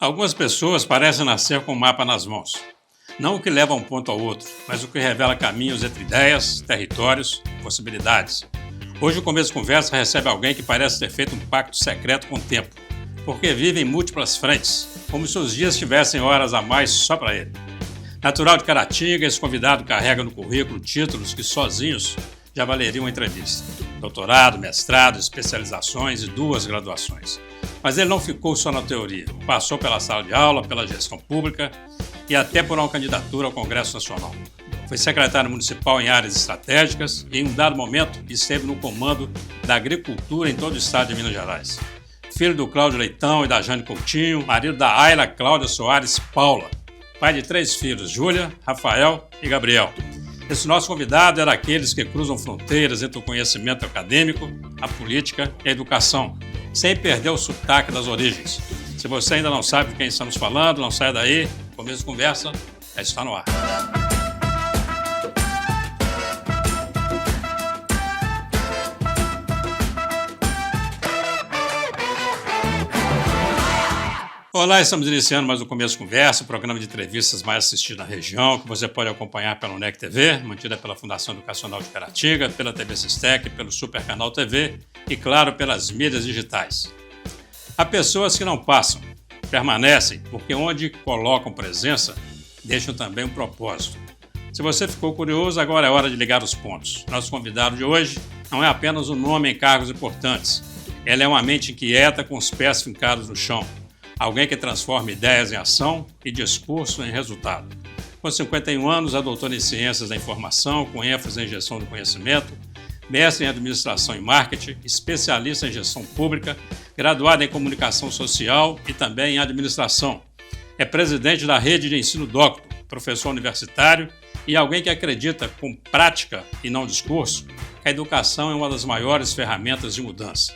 Algumas pessoas parecem nascer com o mapa nas mãos. Não o que leva a um ponto ao outro, mas o que revela caminhos entre ideias, territórios, possibilidades. Hoje o Começo de Conversa recebe alguém que parece ter feito um pacto secreto com o tempo, porque vive em múltiplas frentes, como se os dias tivessem horas a mais só para ele. Natural de Caratinga, esse convidado carrega no currículo títulos que sozinhos já valeriam uma entrevista. Doutorado, mestrado, especializações e 2 graduações. Mas ele não ficou só na teoria, passou pela sala de aula, pela gestão pública e até por uma candidatura ao Congresso Nacional. Foi secretário municipal em áreas estratégicas e, em um dado momento, esteve no comando da agricultura em todo o estado de Minas Gerais. Filho do Cláudio Leitão e da Jane Coutinho, marido da Ayla Cláudia Soares Paula, pai de 3 filhos, Júlia, Rafael e Gabriel. Esse nosso convidado era aqueles que cruzam fronteiras entre o conhecimento acadêmico, a política e a educação, sem perder o sotaque das origens. Se você ainda não sabe de quem estamos falando, não saia daí, Começo de Conversa já está no ar. Olá, estamos iniciando mais um Começo de Conversa, o programa de entrevistas mais assistido na região, que você pode acompanhar pela UNEC TV, mantida pela Fundação Educacional de Caratinga, pela TV Sistec, pelo Super Canal TV e, claro, pelas mídias digitais. Há pessoas que não passam, permanecem, porque onde colocam presença, deixam também um propósito. Se você ficou curioso, agora é hora de ligar os pontos. Nosso convidado de hoje não é apenas um nome em cargos importantes, ele é uma mente inquieta com os pés fincados no chão. Alguém que transforma ideias em ação e discurso em resultado. Com 51 anos, é doutor em Ciências da Informação, com ênfase em Gestão do Conhecimento, mestre em Administração e Marketing, especialista em Gestão Pública, graduado em Comunicação Social e também em Administração. É presidente da Rede de Ensino Docto, professor universitário e alguém que acredita, com prática e não discurso, que a educação é uma das maiores ferramentas de mudança.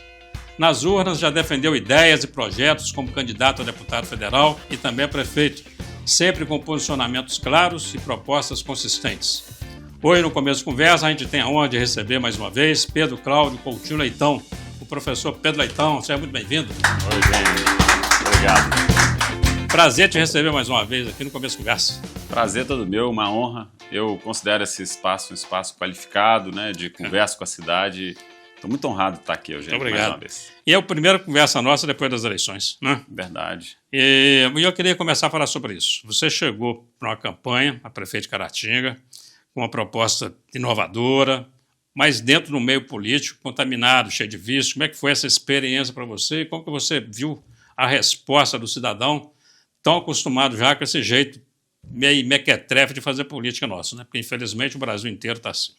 Nas urnas já defendeu ideias e projetos como candidato a deputado federal e também a prefeito, sempre com posicionamentos claros e propostas consistentes. Hoje, no Começo de Conversa, a gente tem a honra de receber mais uma vez Pedro Cláudio Coutinho Leitão, o professor Pedro Leitão. Seja muito bem-vindo. Oi, gente. Obrigado. Prazer te receber mais uma vez aqui no Começo de Conversa. Prazer todo meu, uma honra. Eu considero esse espaço um espaço qualificado, né, de conversa com a cidade. Estou muito honrado de estar aqui, Eugênio, obrigado. mais uma vez. E é a primeira conversa nossa depois das eleições, né? Verdade. E eu queria começar a falar sobre isso. Você chegou para uma campanha, a prefeito de Caratinga, com uma proposta inovadora, mas dentro do meio político, contaminado, cheio de vícios. Como é que foi essa experiência para você? E como que você viu a resposta do cidadão tão acostumado já com esse jeito meio mequetrefe de fazer política nossa, né? Porque, infelizmente, o Brasil inteiro está assim.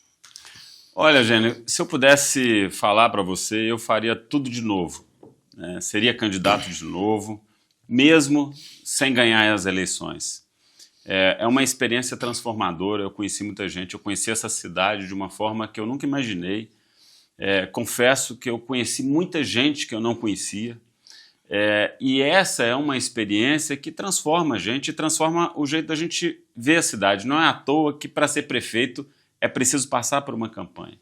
Olha, Eugênio, se eu pudesse falar para você, eu faria tudo de novo. Né? Seria candidato de novo, mesmo sem ganhar as eleições. É uma experiência transformadora, eu conheci muita gente, eu conheci essa cidade de uma forma que eu nunca imaginei. Confesso que eu conheci muita gente que eu não conhecia. E essa é uma experiência que transforma a gente, transforma o jeito da gente ver a cidade. Não é à toa que, para ser prefeito, é preciso passar por uma campanha.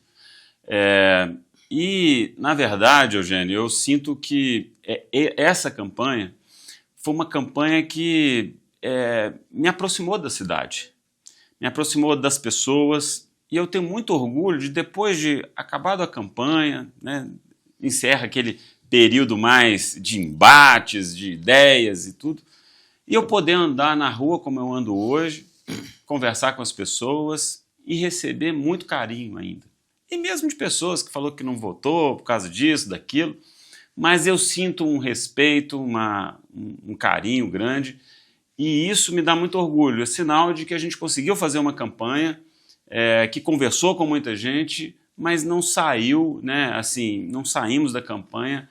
E, na verdade, Eugênio, eu sinto que essa campanha foi uma campanha que me aproximou da cidade, me aproximou das pessoas, e eu tenho muito orgulho de, depois de acabado a campanha, né, encerra aquele período mais de embates, de ideias e tudo, e eu poder andar na rua como eu ando hoje, conversar com as pessoas e receber muito carinho ainda. E mesmo de pessoas que falou que não votou por causa disso, daquilo, mas eu sinto um respeito, um carinho grande, e isso me dá muito orgulho. É sinal de que a gente conseguiu fazer uma campanha que conversou com muita gente, mas não saiu, né, assim, não saímos da campanha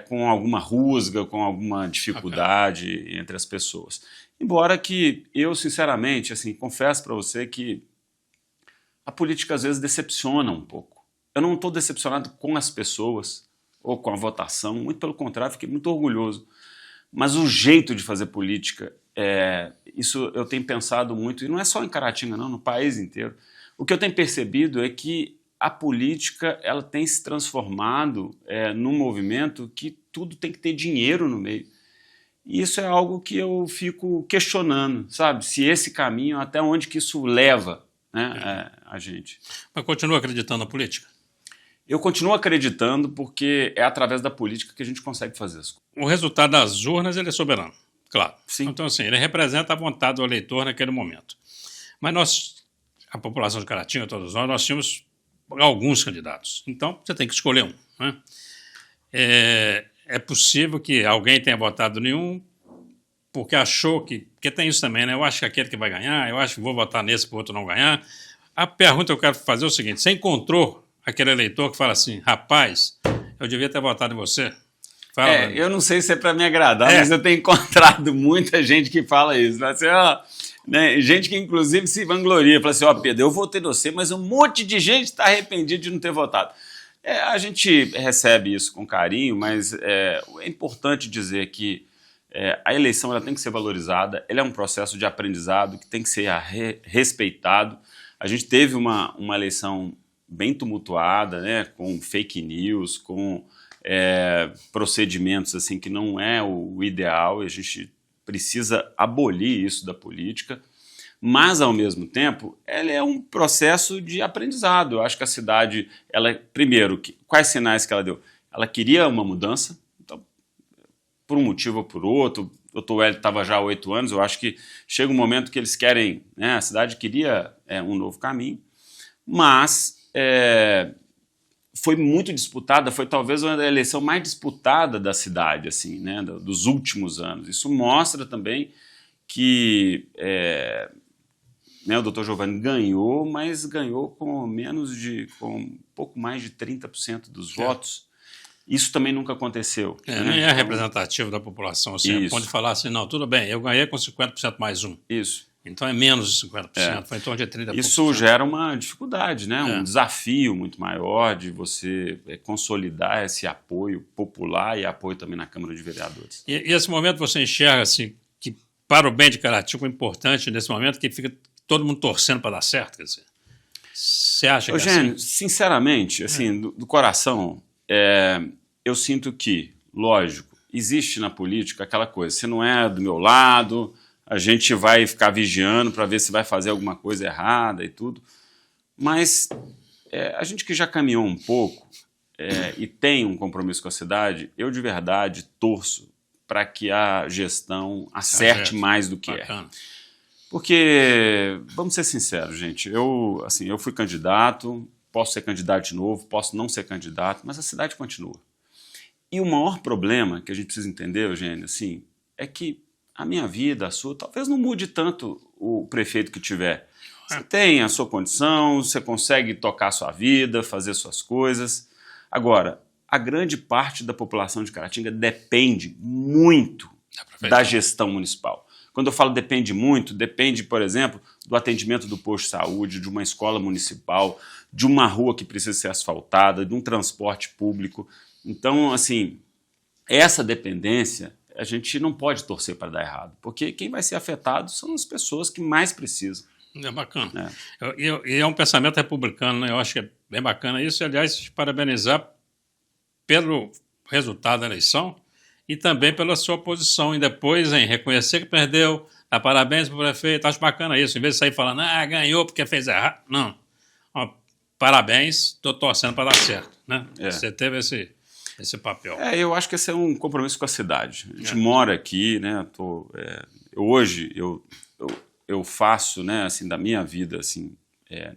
com alguma rusga, com alguma dificuldade entre as pessoas. Embora que eu, sinceramente, assim, confesso para você que a política às vezes decepciona um pouco. Eu não estou decepcionado com as pessoas ou com a votação, muito pelo contrário, fiquei muito orgulhoso. Mas o jeito de fazer política, isso eu tenho pensado muito, e não é só em Caratinga não, no país inteiro. O que eu tenho percebido é que a política ela tem se transformado num movimento que tudo tem que ter dinheiro no meio. E isso é algo que eu fico questionando, sabe? Se esse caminho, até onde que isso leva, né, a gente. Mas continua acreditando na política? Eu continuo acreditando porque é através da política que a gente consegue fazer isso. O resultado das urnas ele é soberano, claro. Sim. Então, assim, ele representa a vontade do eleitor naquele momento. Mas nós, a população de Caratinga, todos nós tínhamos alguns candidatos. Então, você tem que escolher um, né? É possível que alguém tenha votado nenhum porque achou que... Porque tem isso também, né? Eu acho que aquele que vai ganhar, eu acho que vou votar nesse para o outro não ganhar. A pergunta que eu quero fazer é o seguinte: você encontrou aquele eleitor que fala assim, rapaz, eu devia ter votado em você? Fala, eu não sei se é para me agradar, mas eu tenho encontrado muita gente que fala isso. Né? Assim, né? Gente que inclusive se vangloria, fala assim, Pedro, eu votei em você, mas um monte de gente está arrependido de não ter votado. A gente recebe isso com carinho, mas é importante dizer que a eleição ela tem que ser valorizada, ela é um processo de aprendizado que tem que ser respeitado. A gente teve uma eleição bem tumultuada, né, com fake news, com procedimentos assim, que não é o ideal, e a gente precisa abolir isso da política, mas, ao mesmo tempo, ela é um processo de aprendizado. Eu acho que a cidade, primeiro, quais sinais que ela deu? Ela queria uma mudança, então, por um motivo ou por outro. O Dr. Hélio estava já há 8 anos, eu acho que chega um momento que eles querem, né, a cidade queria um novo caminho, mas foi muito disputada, foi talvez uma eleição mais disputada da cidade, assim, né, dos últimos anos. Isso mostra também que o Dr. Giovanni ganhou, mas ganhou com um pouco mais de 30% dos votos. Isso também nunca aconteceu. Nem é representativo da população. Você pode falar assim, não, tudo bem, eu ganhei com 50% mais um. Isso. Então é menos de 50%, foi em torno de 30%. Isso gera uma dificuldade, né? Um desafio muito maior de você consolidar esse apoio popular e apoio também na Câmara de Vereadores. E esse momento você enxerga assim, que para o bem de Caratinga é importante nesse momento que fica todo mundo torcendo para dar certo, quer dizer. Você acha que Eugênio, assim? Sinceramente, assim, do coração, eu sinto que, lógico, existe na política aquela coisa, se não é do meu lado, a gente vai ficar vigiando para ver se vai fazer alguma coisa errada e tudo, mas a gente que já caminhou um pouco e tem um compromisso com a cidade, eu de verdade torço para que a gestão acerte mais do que Bacana. Porque, vamos ser sinceros, gente, eu fui candidato, posso ser candidato de novo, posso não ser candidato, mas a cidade continua. E o maior problema que a gente precisa entender, Eugênio, assim, é que a minha vida, a sua, talvez não mude tanto o prefeito que tiver. Você tem a sua condição, você consegue tocar a sua vida, fazer suas coisas. Agora, a grande parte da população de Caratinga depende muito da gestão municipal. Quando eu falo depende muito, depende, por exemplo, do atendimento do posto de saúde, de uma escola municipal, de uma rua que precisa ser asfaltada, de um transporte público. Então, assim, essa dependência a gente não pode torcer para dar errado, porque quem vai ser afetado são as pessoas que mais precisam. É bacana. E é um pensamento republicano, né? Eu acho que é bem bacana isso. E, aliás, te parabenizar pelo resultado da eleição e também pela sua posição e depois em reconhecer que perdeu, dar parabéns para o prefeito. Acho bacana isso, em vez de sair falando, ganhou porque fez errado. Não. Parabéns, estou torcendo para dar certo. Né? Você teve esse papel. Eu acho que esse é um compromisso com a cidade. A gente mora aqui, né? Hoje eu faço, né, assim, da minha vida, assim,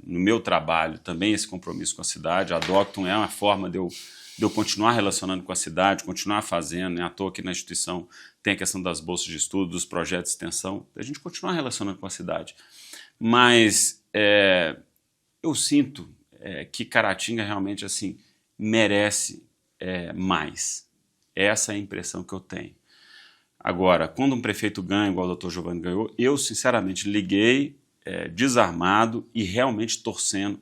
no meu trabalho, também esse compromisso com a cidade. A Docton é uma forma de eu continuar relacionando com a cidade, continuar fazendo, né? À toa aqui na instituição tem a questão das bolsas de estudo, dos projetos de extensão, a gente continuar relacionando com a cidade. Mas eu sinto que Caratinga realmente assim, merece mais. Essa é a impressão que eu tenho. Agora, quando um prefeito ganha, igual o Dr. Giovanni ganhou, eu sinceramente liguei desarmado e realmente torcendo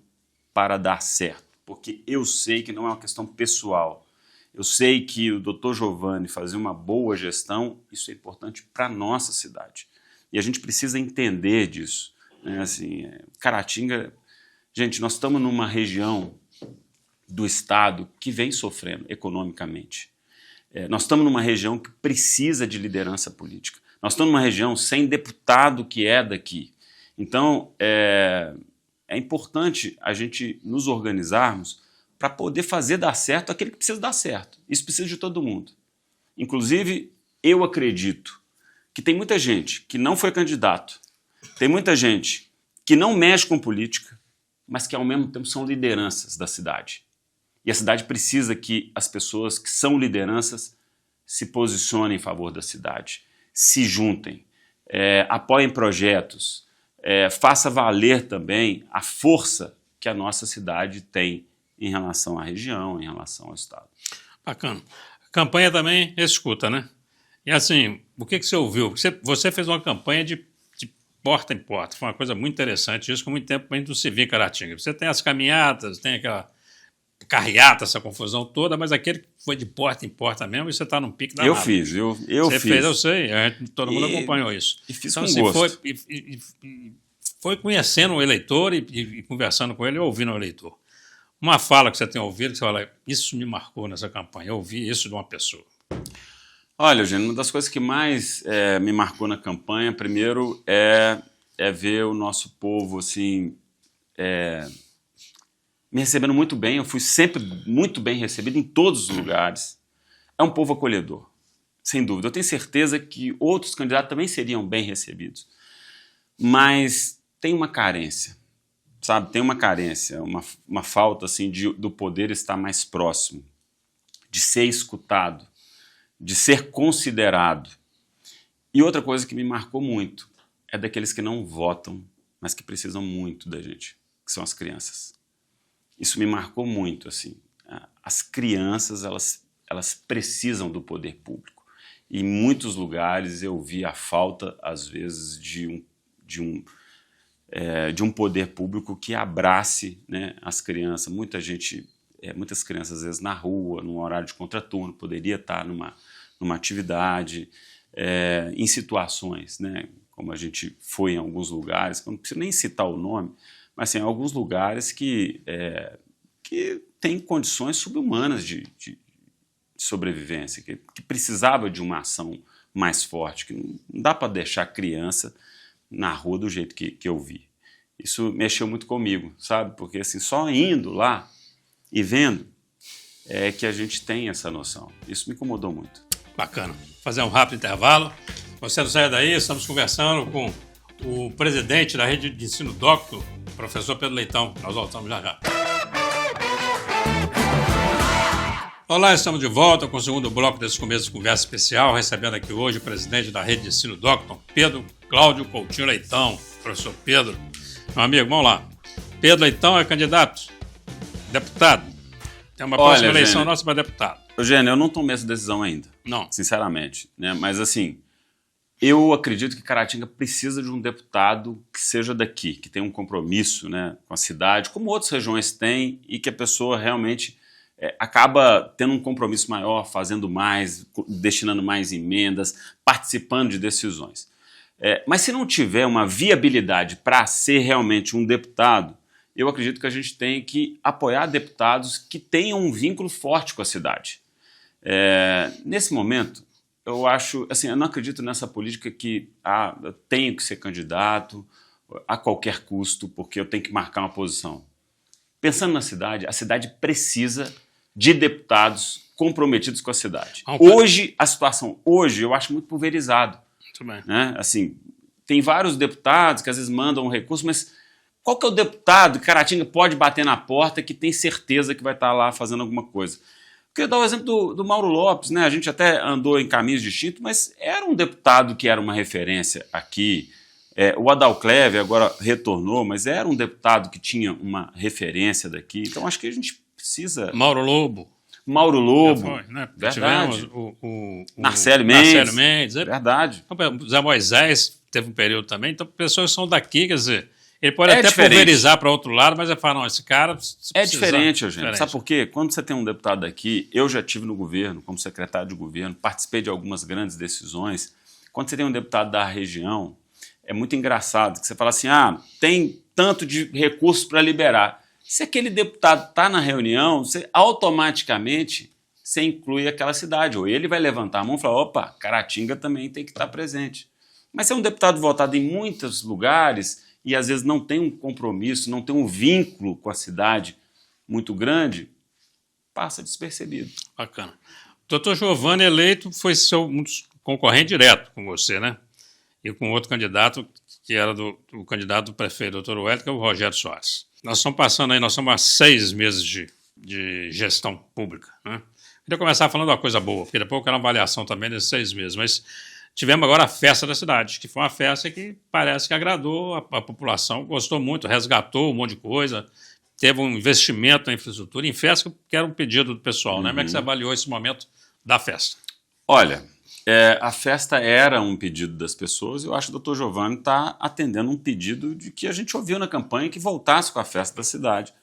para dar certo. Porque eu sei que não é uma questão pessoal. Eu sei que o Dr. Giovanni fazer uma boa gestão, isso é importante para a nossa cidade. E a gente precisa entender disso. Né? Assim, Caratinga... Gente, nós estamos numa região do estado que vem sofrendo economicamente. Nós estamos numa região que precisa de liderança política. Nós estamos numa região sem deputado que é daqui. Então, é importante a gente nos organizarmos para poder fazer dar certo aquele que precisa dar certo. Isso precisa de todo mundo. Inclusive, eu acredito que tem muita gente que não foi candidato, tem muita gente que não mexe com política, mas que ao mesmo tempo são lideranças da cidade. E a cidade precisa que as pessoas que são lideranças se posicionem em favor da cidade, se juntem, apoiem projetos, faça valer também a força que a nossa cidade tem em relação à região, em relação ao estado. Bacana. A campanha também escuta, né? E assim, o que você ouviu? Você fez uma campanha de porta em porta, foi uma coisa muito interessante, isso com muito tempo a gente não se vê em Caratinga. Você tem as caminhadas, tem aquela carreata, essa confusão toda, mas aquele que foi de porta em porta mesmo, e você está num pique danado. Eu fiz. Você fez, eu sei, todo mundo acompanhou isso. E fiz então, com assim, gosto. Foi conhecendo o eleitor e conversando com ele, ouvindo o eleitor. Uma fala que você tem ouvido, que você fala, isso me marcou nessa campanha, eu ouvi isso de uma pessoa. Olha, Eugênio, uma das coisas que mais me marcou na campanha, primeiro, é ver o nosso povo, assim, me recebendo muito bem. Eu fui sempre muito bem recebido em todos os lugares. É um povo acolhedor, sem dúvida. Eu tenho certeza que outros candidatos também seriam bem recebidos. Mas tem uma carência, sabe? Tem uma carência, uma falta, assim, do poder estar mais próximo, de ser escutado, de ser considerado. E outra coisa que me marcou muito é daqueles que não votam, mas que precisam muito da gente, que são as crianças. Isso me marcou muito, assim. As crianças, elas precisam do poder público. E em muitos lugares eu vi a falta, às vezes, de um poder público que abrace, né, as crianças. Muitas crianças, às vezes, na rua, num horário de contraturno, poderia estar numa atividade, em situações, né, como a gente foi em alguns lugares, que eu não preciso nem citar o nome, mas assim, alguns lugares que têm condições subhumanas de sobrevivência, que precisava de uma ação mais forte, que não dá para deixar a criança na rua do jeito que eu vi. Isso mexeu muito comigo, sabe? Porque assim, só indo lá e vendo é que a gente tem essa noção. Isso me incomodou muito. Bacana. Fazer um rápido intervalo. Você não sai daí, estamos conversando com o presidente da Rede de Ensino Docto, professor Pedro Leitão. Nós voltamos já já. Olá, estamos de volta com o segundo bloco desse começo de conversa especial, recebendo aqui hoje o presidente da Rede de Ensino Docto, Pedro Cláudio Coutinho Leitão. Professor Pedro, meu amigo, vamos lá. Pedro Leitão é candidato, deputado. Tem uma próxima eleição nossa para deputado. Eugênio, eu não tomei essa decisão ainda. Não. Sinceramente, né? Mas assim, eu acredito que Caratinga precisa de um deputado que seja daqui, que tenha um compromisso, né, com a cidade, como outras regiões têm, e que a pessoa realmente acaba tendo um compromisso maior, fazendo mais, destinando mais emendas, participando de decisões. Mas se não tiver uma viabilidade para ser realmente um deputado, eu acredito que a gente tem que apoiar deputados que tenham um vínculo forte com a cidade. Nesse momento, eu acho, assim, eu não acredito nessa política que eu tenho que ser candidato a qualquer custo, porque eu tenho que marcar uma posição. Pensando na cidade, a cidade precisa de deputados comprometidos com a cidade. Hoje, a situação, eu acho muito pulverizado. Muito bem. Né? Assim, tem vários deputados que às vezes mandam um recurso, mas qual que é o deputado que Caratinga pode bater na porta que tem certeza que vai estar lá fazendo alguma coisa? Eu queria dar o exemplo do Mauro Lopes, né? A gente até andou em caminhos distintos, mas era um deputado que era uma referência aqui. O Adalcleve agora retornou, mas era um deputado que tinha uma referência daqui. Então acho que a gente precisa... Mauro Lobo. Foi, né? Verdade. Tivemos o Narcélio Mendes. Verdade. O Zé Moisés teve um período também. Então, pessoas que são daqui, quer dizer, ele pode até pulverizar para outro lado, mas fala, não, esse cara... Diferente, Eugênio. Sabe por quê? Quando você tem um deputado aqui, eu já estive no governo, como secretário de governo, participei de algumas grandes decisões. Quando você tem um deputado da região, é muito engraçado, que você fala assim, tem tanto de recursos para liberar. Se aquele deputado está na reunião, automaticamente você inclui aquela cidade. Ou ele vai levantar a mão e falar, opa, Caratinga também tem que estar presente. Mas se é um deputado votado em muitos lugares e às vezes não tem um compromisso, não tem um vínculo com a cidade muito grande, passa despercebido. Bacana. O doutor Giovanni eleito foi um concorrente direto com você, né? E com outro candidato, que era o candidato do prefeito, doutor Wellington, que é o Rogério Soares. Nós estamos passando aí, nós estamos há 6 meses de gestão pública, né? Queria começar falando uma coisa boa, porque depois eu quero uma avaliação também desses 6 meses, mas tivemos agora a festa da cidade, que foi uma festa que parece que agradou a população, gostou muito, resgatou um monte de coisa, teve um investimento na infraestrutura, em festa que era um pedido do pessoal, né? Como é que você avaliou esse momento da festa? Olha, a festa era um pedido das pessoas e eu acho que o doutor Giovanni está atendendo um pedido de que a gente ouviu na campanha que voltasse com a festa da cidade.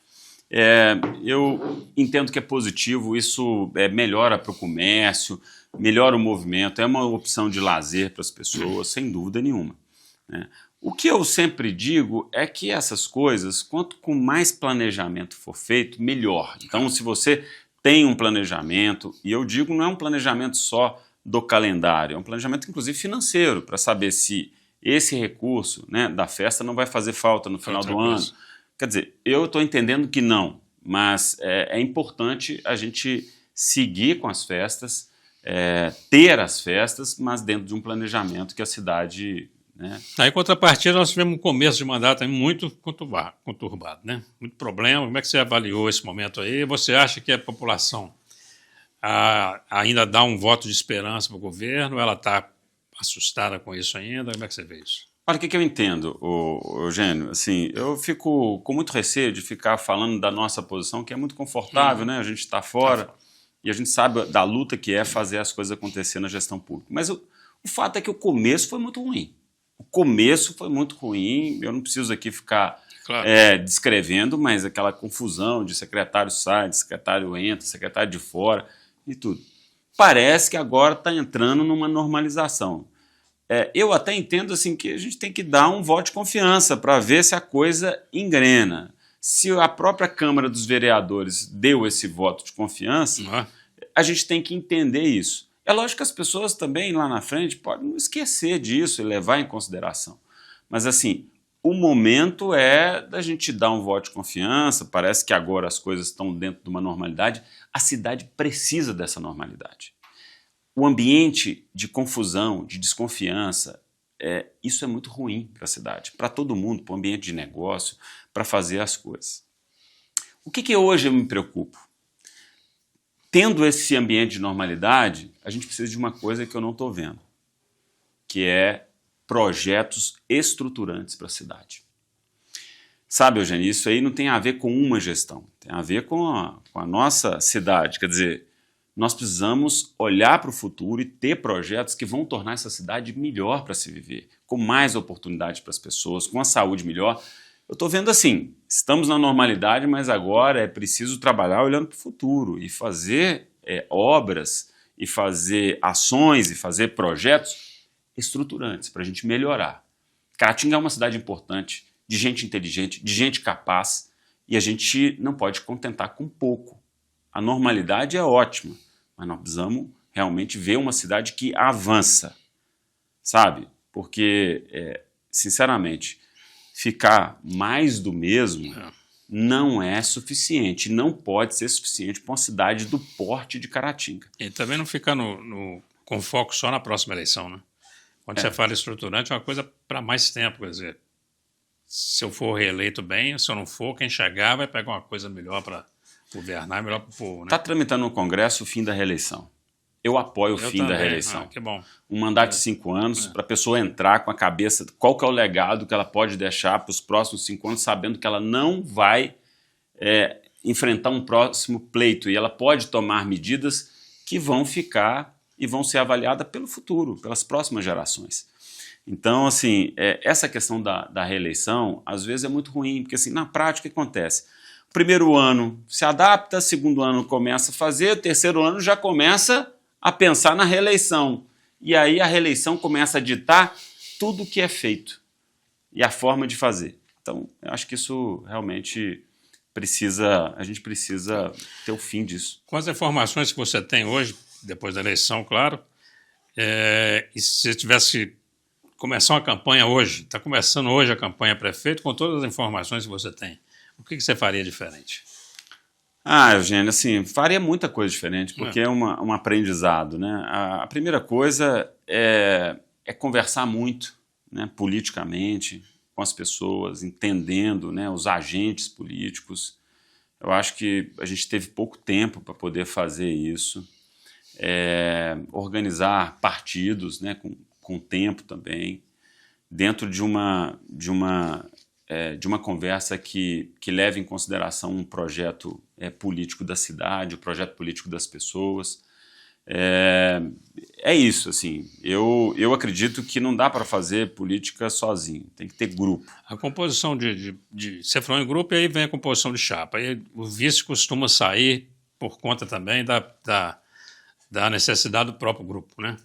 Eu entendo que é positivo, isso melhora para o comércio, melhora o movimento, é uma opção de lazer para as pessoas, sem dúvida nenhuma, né? O que eu sempre digo é que essas coisas, quanto com mais planejamento for feito, melhor. Então, se você tem um planejamento, e eu digo não é um planejamento só do calendário, é um planejamento inclusive financeiro, para saber se esse recurso, né, da festa não vai fazer falta no final do ano. Quer dizer, eu estou entendendo que não, mas é importante a gente seguir com as festas, ter as festas, mas dentro de um planejamento que a cidade... né? Aí, em contrapartida, nós tivemos um começo de mandato aí muito conturbado, né? Muito problema. Como é que você avaliou esse momento aí? Você acha que a população ainda dá um voto de esperança para o governo? Ela está assustada com isso ainda? Como é que você vê isso? Olha, o que eu entendo, Eugênio? Assim, eu fico com muito receio de ficar falando da nossa posição, que é muito confortável, né? A gente está fora e a gente sabe da luta que é fazer as coisas acontecer na gestão pública. Mas o fato é que o começo foi muito ruim. O começo foi muito ruim, eu não preciso aqui ficar descrevendo, mas aquela confusão de secretário sai, de secretário entra, secretário de fora e tudo. Parece que agora está entrando numa normalização. Eu até entendo assim, que a gente tem que dar um voto de confiança para ver se a coisa engrena. Se a própria Câmara dos Vereadores deu esse voto de confiança, a gente tem que entender isso. É lógico que as pessoas também lá na frente podem não esquecer disso e levar em consideração. Mas assim, o momento é da gente dar um voto de confiança, parece que agora as coisas estão dentro de uma normalidade, a cidade precisa dessa normalidade. O ambiente de confusão, de desconfiança, isso é muito ruim para a cidade, para todo mundo, para o ambiente de negócio, para fazer as coisas. O que hoje eu me preocupo? Tendo esse ambiente de normalidade, a gente precisa de uma coisa que eu não estou vendo, que é projetos estruturantes para a cidade. Sabe, Eugênio, isso aí não tem a ver com uma gestão, tem a ver com a nossa cidade. Quer dizer, nós precisamos olhar para o futuro e ter projetos que vão tornar essa cidade melhor para se viver, com mais oportunidade para as pessoas, com a saúde melhor. Eu estou vendo assim, estamos na normalidade, mas agora é preciso trabalhar olhando para o futuro e fazer obras, e fazer ações, e fazer projetos estruturantes para a gente melhorar. Caratinga é uma cidade importante, de gente inteligente, de gente capaz, e a gente não pode contentar com pouco. A normalidade é ótima, mas nós precisamos realmente ver uma cidade que avança, sabe? Porque, sinceramente, ficar mais do mesmo não é suficiente, não pode ser suficiente para uma cidade do porte de Caratinga. E também não ficar com foco só na próxima eleição, né? Quando você fala estruturante, é uma coisa para mais tempo, quer dizer, se eu for reeleito bem, se eu não for, quem chegar vai pegar uma coisa melhor para governar, melhor para o povo, né? Está tramitando no Congresso o fim da reeleição. Eu apoio o fim da reeleição. Que bom. Um mandato de 5 anos para a pessoa entrar com a cabeça, qual que é o legado que ela pode deixar para os próximos 5 anos, sabendo que ela não vai enfrentar um próximo pleito e ela pode tomar medidas que vão ficar e vão ser avaliadas pelo futuro, pelas próximas gerações. Então, assim, essa questão da reeleição, às vezes é muito ruim, porque assim, na prática o que acontece? Primeiro ano se adapta, segundo ano começa a fazer, terceiro ano já começa a pensar na reeleição. E aí a reeleição começa a ditar tudo o que é feito e a forma de fazer. Então, eu acho que isso realmente a gente precisa ter o fim disso. Com as informações que você tem hoje, depois da eleição, claro, e se você tivesse que começar uma campanha hoje, está começando hoje a campanha prefeito, com todas as informações que você tem, o que você faria diferente? Eugênio, assim, faria muita coisa diferente, porque é um aprendizado, né? A primeira coisa é conversar muito, né, politicamente, com as pessoas, entendendo, né, os agentes políticos. Eu acho que a gente teve pouco tempo para poder fazer isso. Organizar partidos, né, com tempo também, dentro de uma conversa que leve em consideração um projeto político da cidade, o projeto político das pessoas. É isso, assim, eu acredito que não dá para fazer política sozinho, tem que ter grupo. A composição você falou em grupo e aí vem a composição de chapa, aí o vice costuma sair por conta também da necessidade do próprio grupo, né?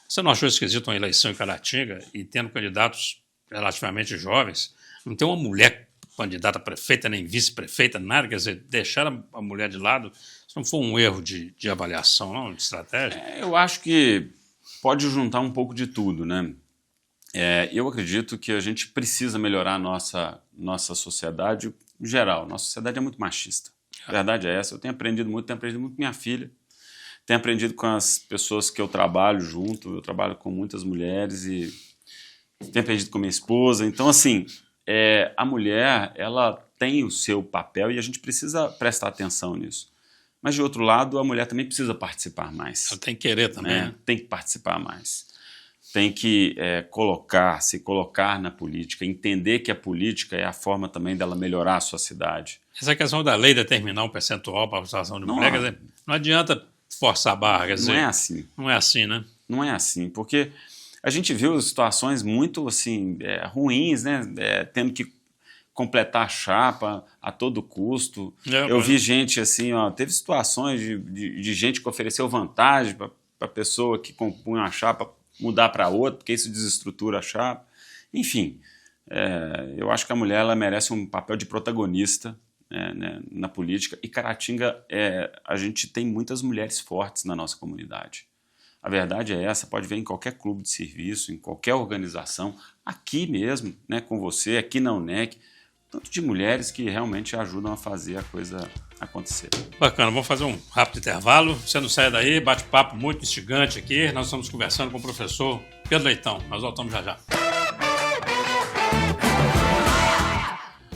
Você não achou esquisito uma eleição em Caratinga e tendo candidatos relativamente jovens, não tem uma mulher candidata a prefeita, nem vice-prefeita, nada, quer dizer, deixar a mulher de lado, isso não foi um erro de avaliação, não, de estratégia? Eu acho que pode juntar um pouco de tudo, né? Eu acredito que a gente precisa melhorar a nossa sociedade em geral. Nossa sociedade é muito machista. A verdade é essa. Eu tenho aprendido muito com minha filha, tenho aprendido com as pessoas que eu trabalho junto, eu trabalho com muitas mulheres e tenho aprendido com minha esposa. Então, assim, a mulher, ela tem o seu papel e a gente precisa prestar atenção nisso. Mas, de outro lado, a mulher também precisa participar mais. Ela tem que querer também. Né? Tem que participar mais. Tem que se colocar na política, entender que a política é a forma também dela melhorar a sua cidade. Essa questão da lei determinar um percentual para a participação de mulher, quer dizer, não adianta forçar a barra, quer dizer... Não é assim. Não é assim, né? Não é assim, porque a gente viu situações muito assim, ruins, né? Tendo que completar a chapa a todo custo. Eu vi gente assim, teve situações de gente que ofereceu vantagem para a pessoa que compunha a chapa mudar para outra, porque isso desestrutura a chapa. Enfim, eu acho que a mulher ela merece um papel de protagonista, né, na política. E Caratinga, a gente tem muitas mulheres fortes na nossa comunidade. A verdade é essa, pode ver em qualquer clube de serviço, em qualquer organização, aqui mesmo, né, com você, aqui na UNEC, tanto de mulheres que realmente ajudam a fazer a coisa acontecer. Bacana, vamos fazer um rápido intervalo. Você não sai daí, bate-papo muito instigante aqui. Nós estamos conversando com o professor Pedro Leitão. Nós voltamos já já.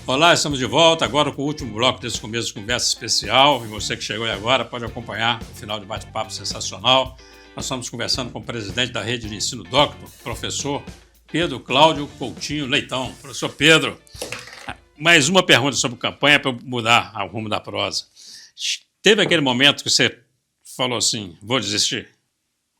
Olá, estamos de volta agora com o último bloco desse começo de conversa especial. E você que chegou aí agora pode acompanhar o final de bate-papo sensacional. Nós estamos conversando com o presidente da Rede de Ensino Docto, professor Pedro Cláudio Coutinho Leitão. Professor Pedro, mais uma pergunta sobre campanha para mudar o rumo da prosa. Teve aquele momento que você falou assim, vou desistir?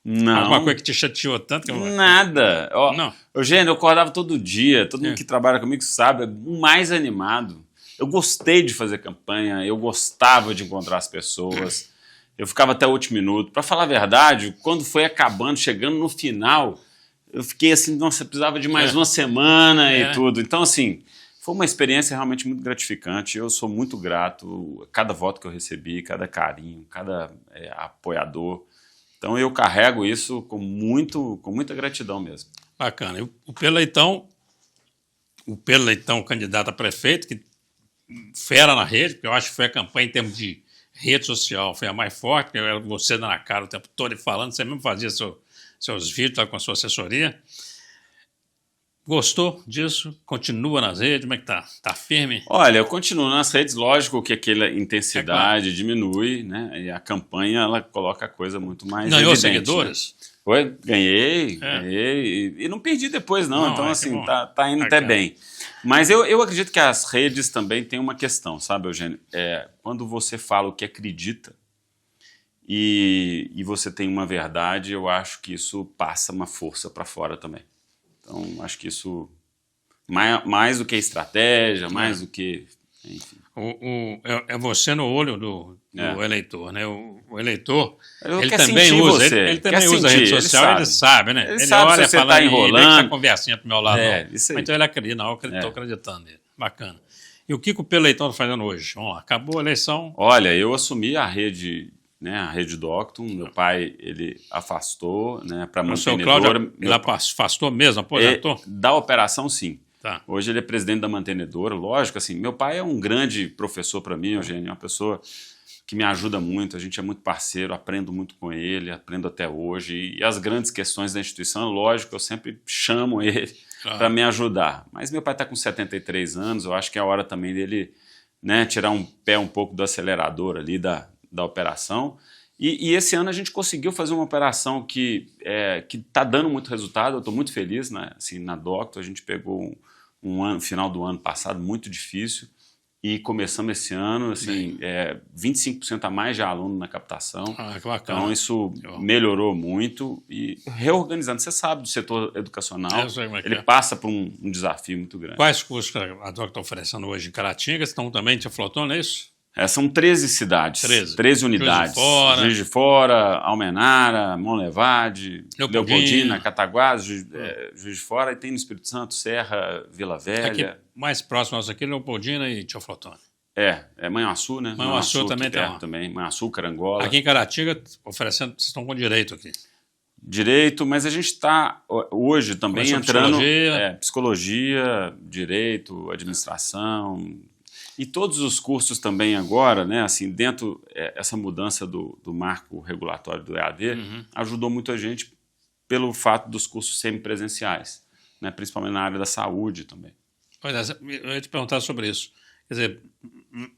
Não. Alguma coisa que te chateou tanto? Nada. Não. Eugênio, eu acordava todo dia, todo mundo que trabalha comigo sabe, o mais animado. Eu gostei de fazer campanha, eu gostava de encontrar as pessoas, eu ficava até o último minuto. Para falar a verdade, quando foi acabando, chegando no final, eu fiquei assim, nossa, eu precisava de mais uma semana e tudo. Então, assim, foi uma experiência realmente muito gratificante. Eu sou muito grato a cada voto que eu recebi, cada carinho, cada apoiador. Então, eu carrego isso com muita gratidão mesmo. Bacana. E o Pedro Leitão, candidato a prefeito, que fera na rede, porque eu acho que foi a campanha em termos de rede social, foi a mais forte, porque era você dando a cara o tempo todo e falando, você mesmo fazia seus vídeos lá com a sua assessoria. Gostou disso? Continua nas redes? Como é que tá? Tá firme? Olha, eu continuo nas redes, lógico que aquela intensidade diminui, né? E a campanha, ela coloca a coisa muito mais Ganhou evidente, seguidores? Né? Foi, ganhei, e não perdi depois não então assim, tá indo até bem. Mas eu acredito que as redes também têm uma questão, sabe, Eugênio? Quando você fala o que acredita e você tem uma verdade, eu acho que isso passa uma força para fora também. Então, acho que isso, mais do que estratégia, mais do que, enfim. É você no olho do eleitor, né? O eleitor, ele quer também usa, ele também usa a rede social, ele sabe, né? Ele sabe olha, se você está enrolando. essa conversinha pro meu lado. Isso aí. Então ele acredita, estou acreditando nele. Bacana. E o que o Peleitão está fazendo hoje? Vamos lá, acabou a eleição. Olha, eu assumi a rede, né, a Rede Docton. Meu pai, ele afastou, né, para O seu mantenedora. Cláudio, ele afastou mesmo, aposentou? Da operação, sim. Tá. Hoje ele é presidente da mantenedora, lógico, assim, meu pai é um grande professor para mim, Eugênio, é uma pessoa que me ajuda muito, a gente é muito parceiro, aprendo muito com ele, aprendo até hoje, e as grandes questões da instituição, lógico, eu sempre chamo ele para me ajudar. Mas meu pai está com 73 anos, eu acho que é a hora também dele, né, tirar um pé um pouco do acelerador ali da operação. E esse ano a gente conseguiu fazer uma operação que está dando muito resultado, eu estou muito feliz, né, assim, na Docton. A gente pegou final do ano passado muito difícil e começamos esse ano, assim, 25% a mais de aluno na captação. Que bacana. Então isso melhorou muito e reorganizando. Você sabe do setor educacional, ele passa por um desafio muito grande. Quais cursos que a Docton está oferecendo hoje em Caratinga? Estão também em Flotão, não é isso? São 13 cidades, 13 unidades. Juiz de Fora, Almenara, Monlevade, Leopoldina, Cataguases, Juiz de Fora, e tem no Espírito Santo, Serra, Vila Velha. Aqui, mais próximo nosso aqui, Leopoldina e Teoflotone. É Manhuaçu, né? Manhuaçu também tem lá. Manhuaçu, Carangola. Aqui em Caratinga, oferecendo, vocês estão com direito aqui. Direito, mas a gente está hoje também entrando... Psicologia, direito, administração... E todos os cursos também agora, né, assim, dentro essa mudança do marco regulatório do EAD, ajudou muito a gente pelo fato dos cursos semipresenciais, né, principalmente na área da saúde também. Pois é, eu ia te perguntar sobre isso. Quer dizer,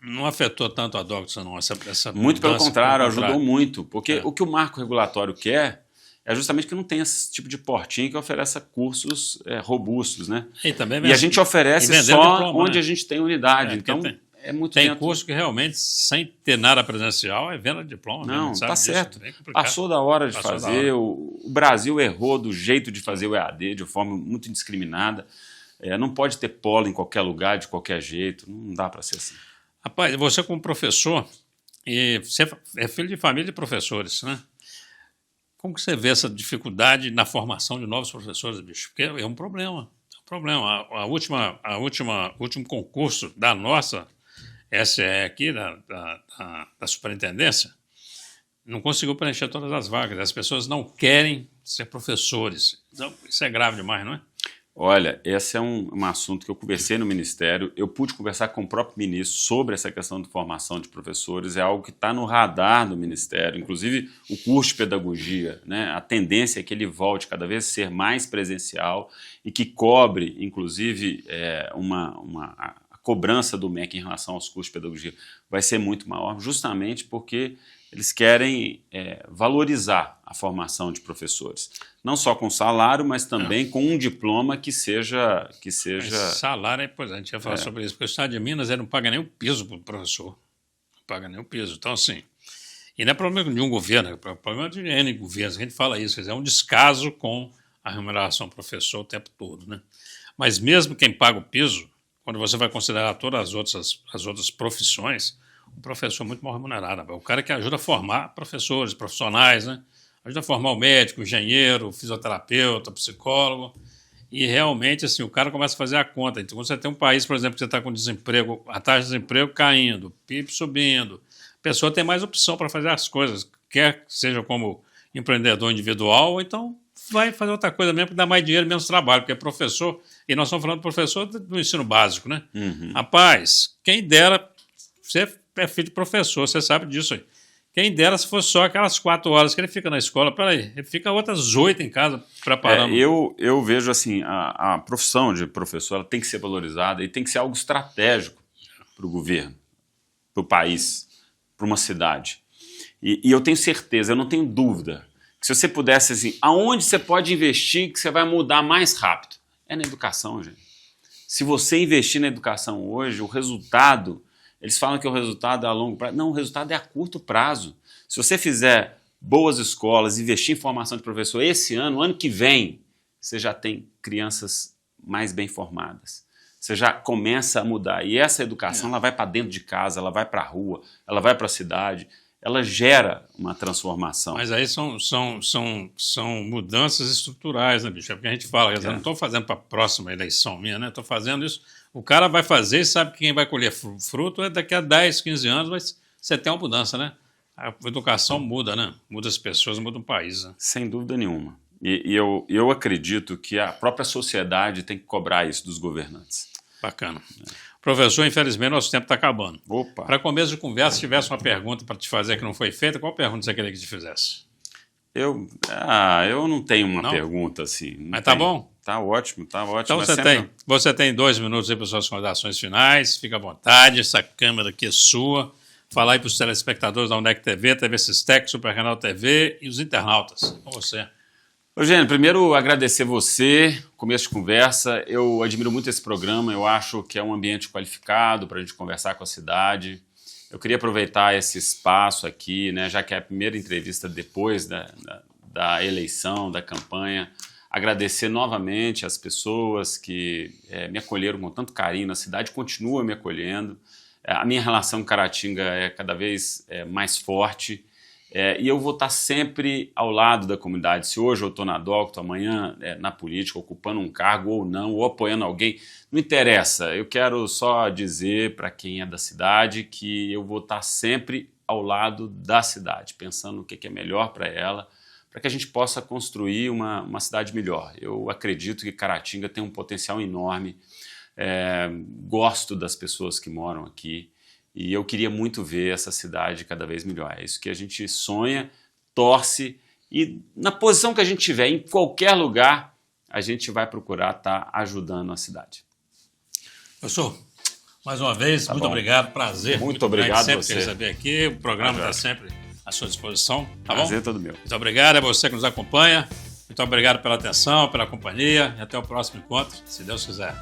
não afetou tanto a Docton, não, essa muito pelo contrário, ajudou muito, porque o que o marco regulatório quer é justamente que não tenha esse tipo de portinho que ofereça cursos robustos, né? E a gente oferece só diploma, onde a gente tem unidade, então é muito tem curso que realmente, sem ter nada presencial, é venda de diploma. Não, está certo. Passou da hora de fazer, o Brasil errou do jeito de fazer o EAD, de forma muito indiscriminada. Não pode ter polo em qualquer lugar, de qualquer jeito, não dá para ser assim. Rapaz, você como professor, e você é filho de família de professores, né? Como que você vê essa dificuldade na formação de novos professores, bicho? Porque é um problema. O último concurso da nossa SE aqui, da superintendência, não conseguiu preencher todas as vagas. As pessoas não querem ser professores. Então, isso é grave demais, não é? Olha, esse é um assunto que eu conversei no Ministério, eu pude conversar com o próprio ministro sobre essa questão de formação de professores, é algo que está no radar do Ministério, inclusive o curso de pedagogia, né? A tendência é que ele volte cada vez a ser mais presencial e que cobre, inclusive, a cobrança do MEC em relação aos cursos de pedagogia vai ser muito maior, justamente porque eles querem valorizar a formação de professores. Não só com salário, mas também com um diploma que seja... Salário, pois a gente ia falar sobre isso, porque o Estado de Minas não paga nem o piso para o professor. Não paga nem o piso. Então, assim, e não é problema de um governo, é problema de N governos. A gente fala isso, quer dizer, é um descaso com a remuneração do professor o tempo todo, né? Mas mesmo quem paga o piso, quando você vai considerar todas as outras profissões, o professor é muito mal remunerado. O cara que ajuda a formar professores, profissionais, né? Ajuda a formar o médico, o engenheiro, o fisioterapeuta, o psicólogo. E realmente, assim, o cara começa a fazer a conta. Então, quando você tem um país, por exemplo, que você está com desemprego, a taxa de desemprego caindo, PIB subindo, a pessoa tem mais opção para fazer as coisas, quer seja como empreendedor individual, ou então vai fazer outra coisa mesmo, que dá mais dinheiro, menos trabalho, porque é professor, e nós estamos falando de professor do ensino básico, né? Rapaz, quem dera, você é filho de professor, você sabe disso aí. Quem dera se fosse só aquelas 4 horas que ele fica na escola, peraí, ele fica outras 8 em casa preparando. Eu vejo assim, a profissão de professor ela tem que ser valorizada e tem que ser algo estratégico para o governo, para o país, para uma cidade. E eu tenho certeza, eu não tenho dúvida, que se você pudesse, assim, aonde você pode investir que você vai mudar mais rápido? É na educação, gente. Se você investir na educação hoje, o resultado... Eles falam que o resultado é a longo prazo. Não, o resultado é a curto prazo. Se você fizer boas escolas, investir em formação de professor esse ano que vem, você já tem crianças mais bem formadas. Você já começa a mudar. E essa educação ela vai para dentro de casa, ela vai para a rua, ela vai para a cidade. ela gera uma transformação. Mas aí são mudanças estruturais, né, bicho? É porque a gente fala, eu não estou fazendo para a próxima eleição minha, né? Estou fazendo isso. O cara vai fazer e sabe que quem vai colher fruto é daqui a 10, 15 anos, mas você tem uma mudança, né? A educação muda, né? Muda as pessoas, muda o país. Né? Sem dúvida nenhuma. E eu acredito que a própria sociedade tem que cobrar isso dos governantes. Bacana. Professor, infelizmente, nosso tempo está acabando. Opa! Para começo de conversa, se tivesse uma pergunta para te fazer que não foi feita, qual pergunta você queria que te fizesse? Eu não tenho uma pergunta assim. Mas tá bom? Tá ótimo, tá ótimo. Então você tem 2 minutos aí para suas considerações finais. Fica à vontade, essa câmera aqui é sua. Falar aí para os telespectadores da UNEC TV, TV Sistec, Super Canal TV e os internautas. Com você. Eugênio, primeiro agradecer você, começo de conversa. Eu admiro muito esse programa, eu acho que é um ambiente qualificado para a gente conversar com a cidade. Eu queria aproveitar esse espaço aqui, né, já que é a primeira entrevista depois da eleição, da campanha, agradecer novamente as pessoas que me acolheram com tanto carinho na cidade, continua me acolhendo. A minha relação com Caratinga é cada vez mais forte. E eu vou estar sempre ao lado da comunidade. Se hoje eu estou na Docto, amanhã na política, ocupando um cargo ou não, ou apoiando alguém, não interessa. Eu quero só dizer para quem é da cidade que eu vou estar sempre ao lado da cidade, pensando no que é melhor para ela, para que a gente possa construir uma cidade melhor. Eu acredito que Caratinga tem um potencial enorme. Gosto das pessoas que moram aqui. E eu queria muito ver essa cidade cada vez melhor. É isso que a gente sonha, torce e na posição que a gente tiver, em qualquer lugar, a gente vai procurar estar ajudando a cidade. Professor, mais uma vez, muito obrigado, prazer. Muito obrigado sempre você. receber aqui, o programa está sempre à sua disposição. Tá prazer bom? todo meu. Muito obrigado, é você que nos acompanha. Muito obrigado pela atenção, pela companhia e até o próximo encontro, se Deus quiser.